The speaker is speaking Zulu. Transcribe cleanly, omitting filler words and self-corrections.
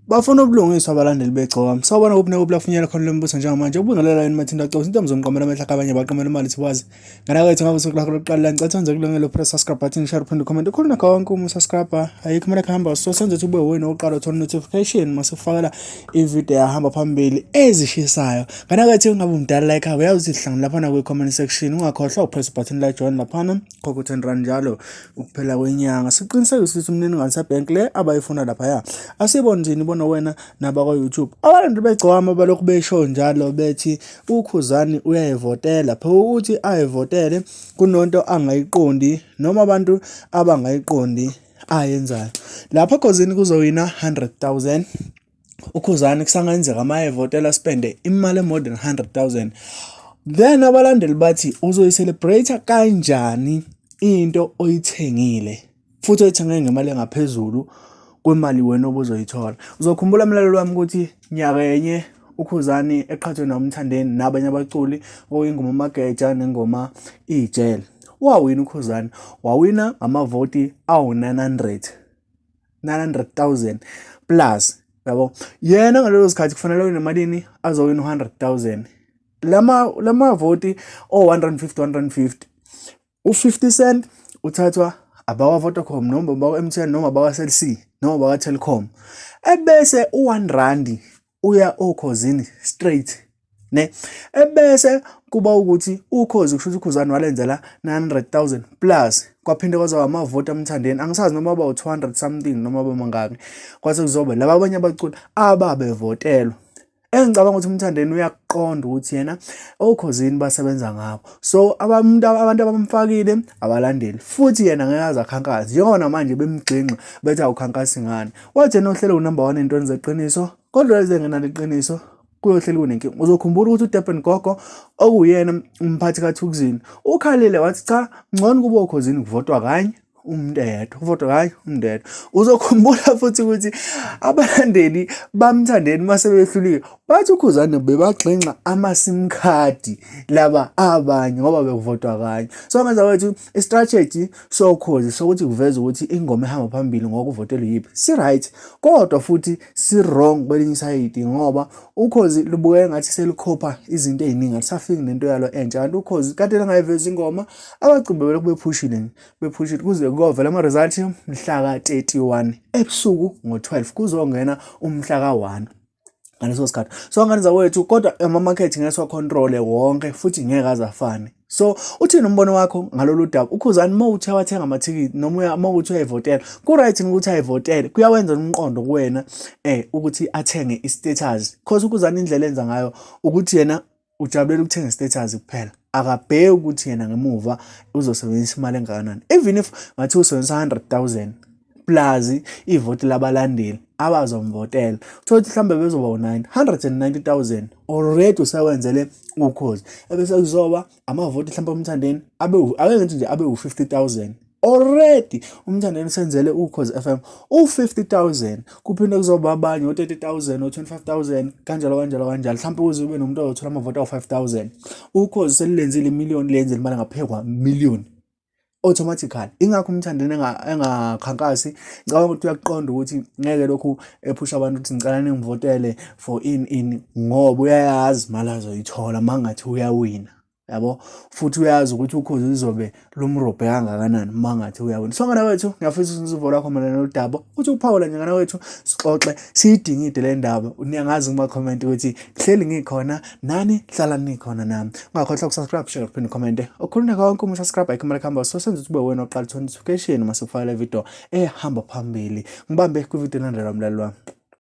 Bafuna ubulungiswa abalandeli beGcokama. Sawubona kuphi nekuphi la kufinyela khona lembuso njengamanje. Ubungalela yini mathinta Cosi into mzomqamela amehla kabanye baqamela imali siwazi. Ngana kwethu ngabe usuku lakho lokuqala la ngicatha nje kulungelo press subscribe button share phinde comment. Ukhuluna ka wonke subscriber. Ayikho mina khamba so senze ukuthi ube wena oqala uthola notification masifakela ivideo yahamba phambili ezishisayo. Ngana kwethu ngabe umdala like awe uyazi sihlangana lapha na kwi comment section ungakhohlwa upress button la join lapha khokho 10 rand njalo ukuphela kwenyanga. Siqinisekise ukuthi umniningwane sabank le abayifuna lapha ya. Asibone nje nibona wena nabakwa YouTube abalandeli beGcokama balokhu besho njalo bethi uKhuzani uyayiVotela pho ukuthi ayiVotele kunonto angayiqondi noma abantu abangayiqondi ayenzayo lapha kozini kuzowina 100,000 uKhuzani kusangenzeka mayeVotela spende imali more than 100,000 then abalandeli bathi uzoyicelebrate kanjani into oyithengile futhi oyithenge ngemali engaphezulu kwemali wena obuzoyithola. Uzokhumbula mlalelo wami ukuthi nyaka yenye uKhuzani eqhathwe nomthandeni nabanye abaculi oyingoma Mageja nengoma iJele. Wawina uKhuzani, wawina amavoti awu 900,000 plus, yabo. Yena ngalelo sikhathi kufanele wena malini azowina 100,000. Lama voti 150 u50 cent uthathwa abawa Vodacom noma abawa MTN noma abawa Cell C noma abawa Telkom ebese u1 rand uya uKhuzini straight ne ebese kuba ukuthi uKhozi kusho uKhuzani walenzela 900,000 plus kwaphinde kwaza amavoti amthandeni angisazi noma aba 200 something noma bamangaki kwase kuzoba laba abanye abaculi ababevotelwa. Engicabanga ukuthi umthandeni uyakuqonda ukuthi yena uKhuzini basebenza ngabo. So abantu abamfakile abalandeli futhi yena ngeke azakhankasi. Yona manje bemgxinxa bethi uKhankasi Ngani. Wathi yena uhlelo number 1 entweni zeqiniso kodwa ezengena leqiniso kuyohleli kunenkinga. Uzokhumbula ukuthi uDurban Gogo okuyena umphathi kaThukzini ukhalile wathi cha ngcono kuba uKhuzini kuvotwa kanye umndedwa uvotwa kanye umndedwa. Uzokhumbula futhi ukuthi abalandeli bamthandeni mase behlulile bathi uKhuzani bebagxinxa ama-sim card laba abanye ngoba bekuvotwa kanye. So ngenza wethu i-strategy soKhozi sokuthi kuveza ukuthi ingoma ehamba phambili ngokuvotela yipi si right kodwa futhi si wrong kwelinye side ngoba uKhozi lubuke ngathi selikhopha izinto eziningi alisafiki nento yalo entsha kanti uKhozi kade langayiveza ingoma abacimbe bephushile kuze kuvela ama result mhla ka31 ebusuku ngo12 kuzongena umhla ka1 ngaleso sikhathi. So ngenza wethu kodwa ama market ngeke siwacontrol wonke futhi ngeke azafane. So uthini umbono wakho ngalolu daba? uKhuzani mawuthi wathenga amathikithi noma mawuthi uyayivotela ku right ukuthi ayivotele kuyawenza umqondo kuwena ukuthi athenge istatus because uKhuzani indlela enza ngayo ukuthi yena ujabulela ukuthenga istatus kuphela akabheki ukuthi yena ngemuva uzosebenzisa imali engakanani. Even if ngathi usebenzisa 100,000 plus ivoti labalandeli abazomvotela thothi mhlambe bezoba u990,000 already usawenzele uKhozi ebese kuzoba amavoti mhlambe umthandeni ake ngithi nje abe u50,000 already umthandeni senzele uKhozi FM u50,000 kuphinde kuzoba abanye u30,000 u25,000 kanjalo mhlambe uze ube nomuntu othola amavoti awu5,000 uKhozi selenzile million lenze imali ngaphekwa million automatically. Ingakho umthandeni engakhankasi ngicabanga ukuthi uyaqonda ukuthi ngeke lokhu ephusha abantu ukuthi ngicela ningivotele for in ngoba uyayazi imali azoyithola mangathi uyawina, yabo. Futhi uyazi ukuthi uKhozi uzobe lumrobhe kangakanani mangathi uyawina. So ngana wethu ngiyafisa ukuthi uzivola khona nodaba uthi uPaula nje ngana wethu sixoxe siyidingide le ndaba uyangazi kuma comment ukuthi hleli ngikhona nani hlala nikhona nami. Ungakhohlwa ukusubscribe share phinde comment. Ukhuluna ka wonke umusubscribe ayikhamela khamba so senze ukuthi ube wena oqala notification masifaka le video ehamba phambili. Ngibambe ku video landela umlalelo wami.